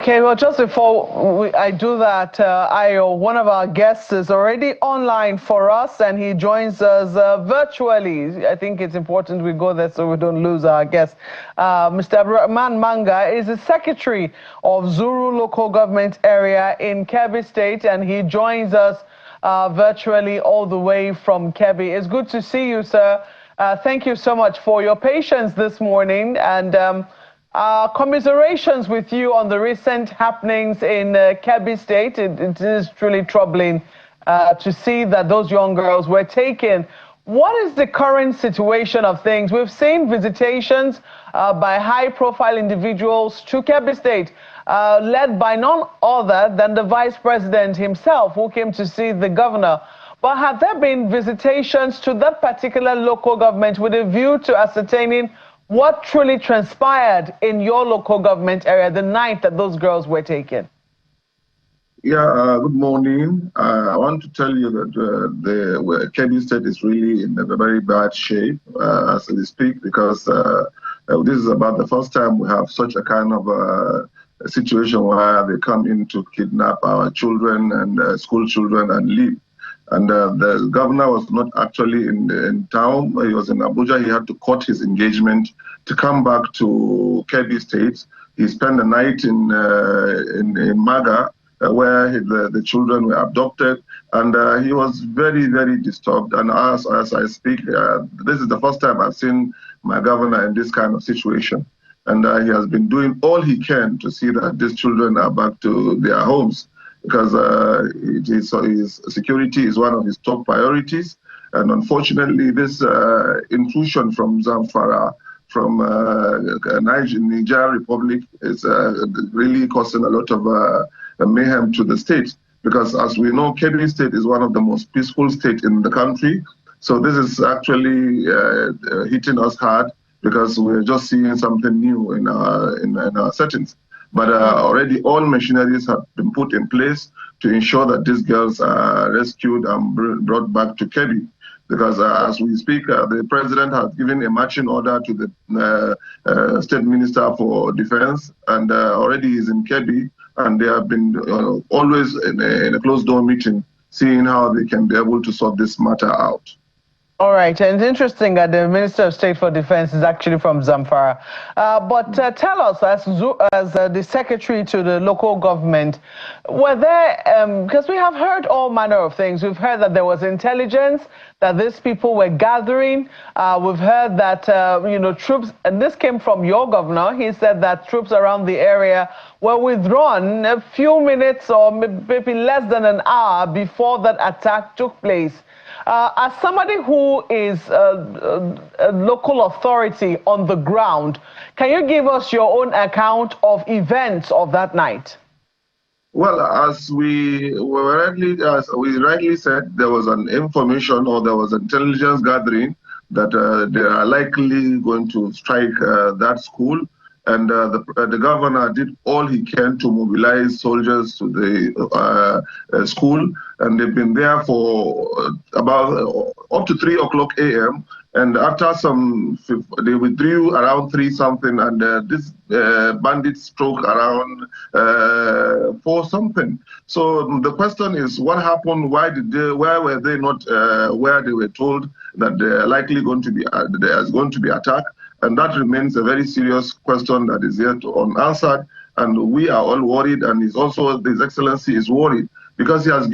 Okay, well, just before I do that, one of our guests is already online for us, and he joins us virtually. I think it's important we go there so we don't lose our guest. Mr. Maga is the secretary of Zuru local government area in Kebbi State, and he joins us virtually all the way from Kebbi. It's good to see you, sir. Thank you so much for your patience this morning, and commiserations with you on the recent happenings in Kebbi State. It is truly troubling to see that those young girls were taken. What is the current situation of things? We've seen visitations by high-profile individuals to Kebbi State, led by none other than the vice president himself, who came to see the governor. But have there been visitations to that particular local government with a view to ascertaining what truly transpired in your local government area the night that those girls were taken? Yeah, good morning. I want to tell you that the Kebbi State is really in a very bad shape as we speak, because this is about the first time we have such a kind of a situation where they come in to kidnap our children and school children and leave. And the governor was not actually in town. He was in Abuja. He had to cut his engagement to come back to Kebbi State. He spent the night in Maga, where the children were abducted. And he was very, very disturbed. And as I speak, this is the first time I've seen my governor in this kind of situation. And he has been doing all he can to see that these children are back to their homes, because his security is one of his top priorities. And unfortunately, this intrusion from Zamfara, from Niger Republic, is really causing a lot of mayhem to the state. Because as we know, Kebbi State is one of the most peaceful states in the country. So this is actually hitting us hard, because we're just seeing something new in our settings. But already all machineries have been put in place to ensure that these girls are rescued and brought back to Kebbi. Because as we speak, the president has given a marching order to the State Minister for Defense, and already he's in Kebbi, and they have been always in a closed-door meeting, seeing how they can be able to sort this matter out. All right, and it's interesting that the Minister of State for Defense is actually from Zamfara. But tell us, as the secretary to the local government, were there, because we have heard all manner of things. We've heard that there was intelligence, that these people were gathering. We've heard that, troops, and this came from your governor. He said that troops around the area were withdrawn a few minutes or maybe less than an hour before that attack took place. As somebody who is a local authority on the ground, can you give us your own account of events of that night? Well, as we rightly said, there was an information, or there was intelligence gathering that they are likely going to strike that school. And the governor did all he can to mobilize soldiers to the school, and they've been there for about up to 3 o'clock a.m. And after they withdrew around 3 something, and this bandits struck around 4 something. So the question is, what happened? Why were they not where they were told that they're likely going to be there's going to be attack? And that remains a very serious question that is yet unanswered. And we are all worried, and His Excellency is worried, because he has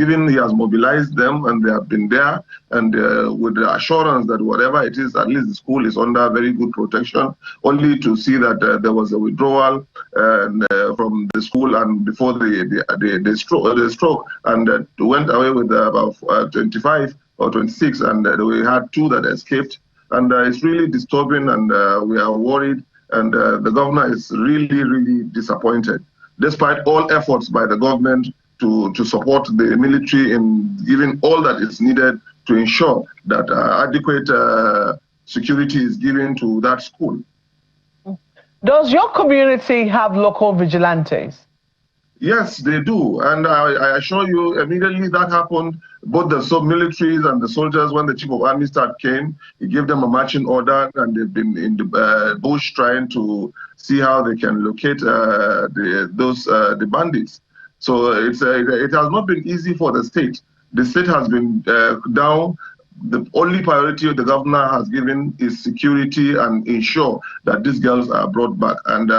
mobilized them, and they have been there, and with the assurance that whatever it is, at least the school is under very good protection, only to see that there was a withdrawal from the school, and before the stroke, and went away with about 25 or 26, and we had 2 that escaped. And it's really disturbing, and we are worried, and the governor is really, really disappointed, despite all efforts by the government to support the military in giving all that is needed to ensure that adequate security is given to that school. Does your community have local vigilantes? Yes, they do. And I assure you, immediately that happened, both the sub-militaries and the soldiers, when the chief of army staff came, he gave them a marching order, and they've been in the bush trying to see how they can locate the bandits. So it has not been easy for the state. The state has been down. The only priority the governor has given is security and ensure that these girls are brought back. And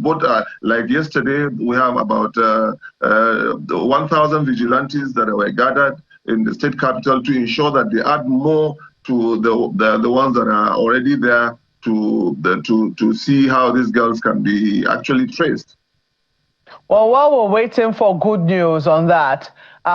both like yesterday, we have about 1,000 vigilantes that were gathered in the state capital to ensure that they add more to the ones that are already there to see how these girls can be actually traced. Well, while we're waiting for good news on that,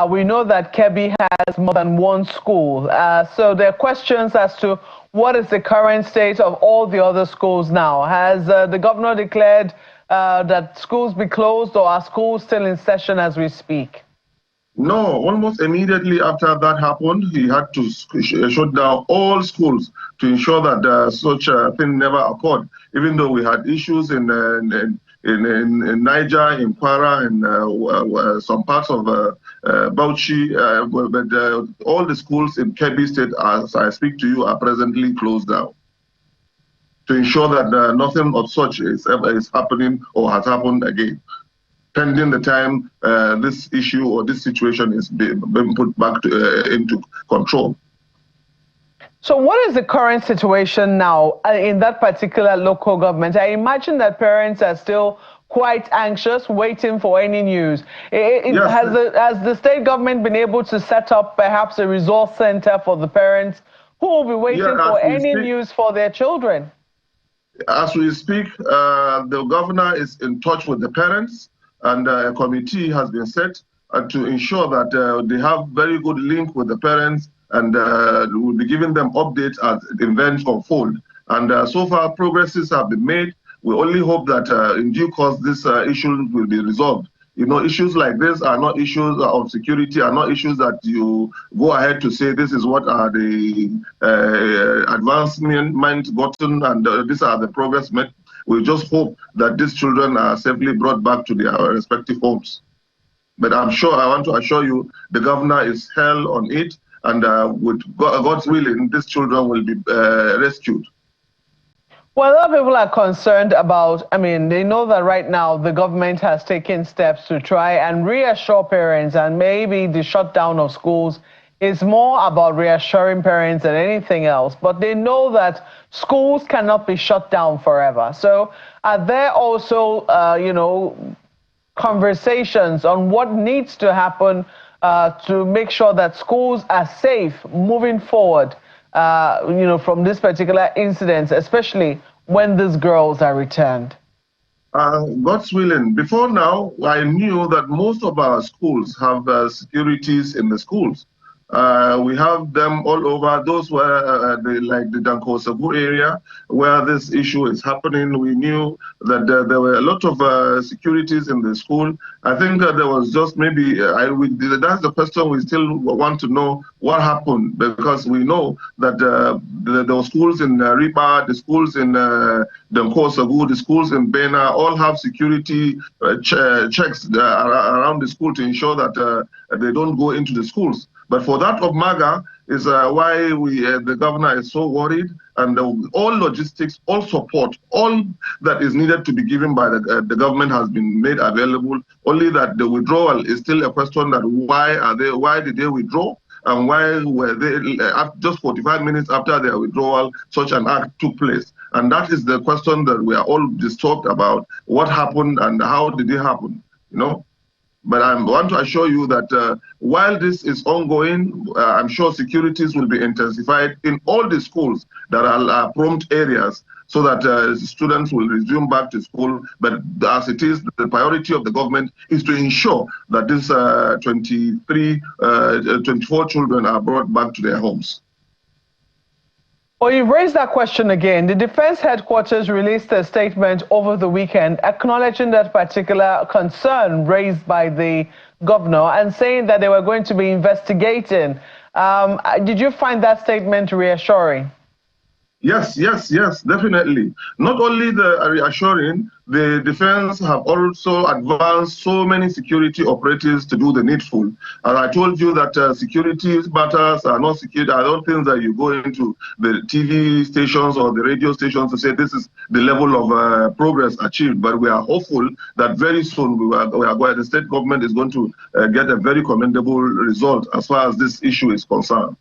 we know that Kebbi has more than one school. So there are questions as to what is the current state of all the other schools now. Has the governor declared that schools be closed, or are schools still in session as we speak? No, almost immediately after that happened, he had to shut down all schools to ensure that such a thing never occurred. Even though we had issues in Niger, in Kwara, and some parts of Bauchi, but all the schools in Kebbi State, as I speak to you, are presently closed down to ensure that nothing of such is happening or has happened again, pending the time this issue or this situation is being put back into control. So what is the current situation now in that particular local government? I imagine that parents are still quite anxious, waiting for any news. Yes. Has the state government been able to set up perhaps a resource center for the parents who will be waiting for any news for their children? As we speak, the governor is in touch with the parents, and a committee has been set to ensure that they have very good link with the parents, and we'll be giving them updates as events unfold. And so far, progresses have been made. We only hope that in due course, this issue will be resolved. You know, issues like this are not issues of security, are not issues that you go ahead to say this is what are the advancement gotten, and these are the progress made. We just hope that these children are safely brought back to their respective homes. But I'm sure, I want to assure you, the governor is hell on it, and with God's willing, these children will be rescued. Well, a lot of people are concerned about, they know that right now the government has taken steps to try and reassure parents, and maybe the shutdown of schools is more about reassuring parents than anything else. But they know that schools cannot be shut down forever. So are there also, conversations on what needs to happen to make sure that schools are safe moving forward, from this particular incident, especially when these girls are returned? God's willing. Before now, I knew that most of our schools have securities in the schools. We have them all over. Those were like the Dankosabu area where this issue is happening. We knew that there were a lot of securities in the school. I think there was just maybe, that's the question we still want to know what happened, because we know that the schools in Riba, the schools in Dankosabu, the schools in Bena all have security checks around the school to ensure that they don't go into the schools. But for that of Maga is why the governor is so worried, and all logistics, all support, all that is needed to be given by the government has been made available. Only that the withdrawal is still a question that why did they withdraw? And why were they, just 45 minutes after their withdrawal, such an act took place? And that is the question that we are all disturbed about. What happened and how did it happen? But I want to assure you that while this is ongoing, I'm sure securities will be intensified in all the schools that are prompt areas, so that students will resume back to school. But as it is, the priority of the government is to ensure that these 24 children are brought back to their homes. Well, you've raised that question again. The Defense Headquarters released a statement over the weekend acknowledging that particular concern raised by the governor and saying that they were going to be investigating. Did you find that statement reassuring? Yes, yes, yes, definitely. Not only the reassuring, the defense have also advanced so many security operatives to do the needful. And I told you that security matters are not security. I don't think that you go into the TV stations or the radio stations to say this is the level of progress achieved. But we are hopeful that very soon the state government is going to get a very commendable result as far as this issue is concerned.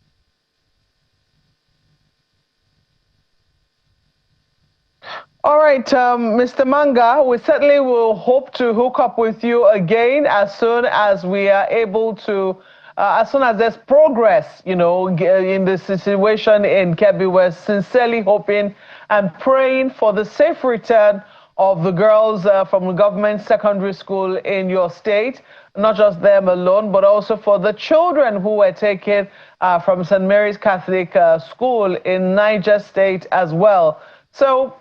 All right, Mr. Manga, we certainly will hope to hook up with you again as soon as we are able to, as soon as there's progress, you know, in the situation in Kebbi. We're sincerely hoping and praying for the safe return of the girls from the government secondary school in your state, not just them alone, but also for the children who were taken from St. Mary's Catholic School in Niger State as well. So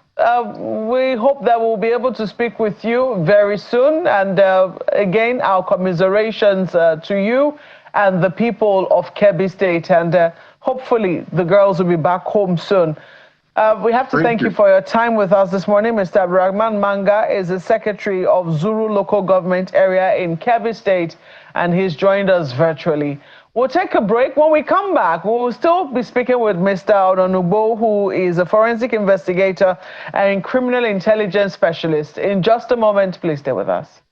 we hope that we'll be able to speak with you very soon. And again, our commiserations to you and the people of Kebbi State. And hopefully the girls will be back home soon. We have to thank you for your time with us this morning. Mr. Abdurrahman Manga is the Secretary of Zuru Local Government Area in Kebbi State, and he's joined us virtually. We'll take a break. When we come back, we'll still be speaking with Mr. Ononubo, who is a forensic investigator and criminal intelligence specialist. In just a moment, please stay with us.